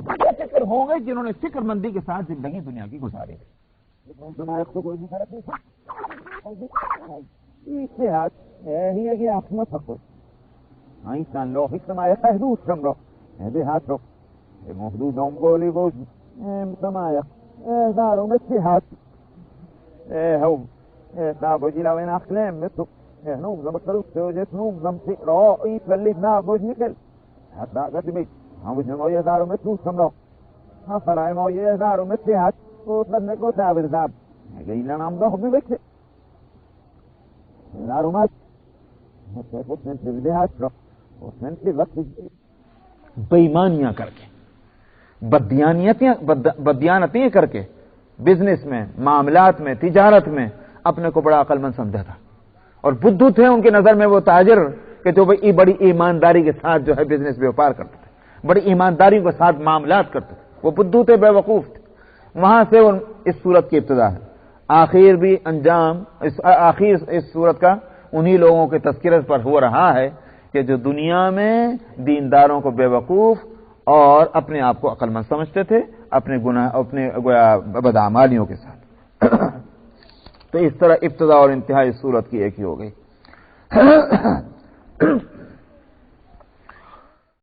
فکر ہوں گے جنہوں نے فکر مندی کے ساتھ زندگی دنیا کی گزاری ہے. بےایمانیاں کر کے، بدیانتیں کر کے بزنس میں، معاملات میں، تجارت میں اپنے کو بڑا عقل مند سمجھا تھا. اور بدھو تھے ان کی نظر میں وہ تاجر کہ جو بڑی ایمانداری کے ساتھ جو ہے بزنس ویوپار کرتے تھے، بڑی ایمانداری کے ساتھ معاملات کرتے تھے. وہ بدھو تھے، بے وقوف تھے. وہاں سے اس صورت کی ابتدا ہے. آخر بھی انجام آخر اس صورت کا انہی لوگوں کے تذکرے پر ہو رہا ہے کہ جو دنیا میں دینداروں کو بے وقوف اور اپنے آپ کو عقل مند سمجھتے تھے اپنے بدعمالیوں کے ساتھ. تو اس طرح ابتدا اور انتہا اس صورت کی ایک ہی ہو گئی.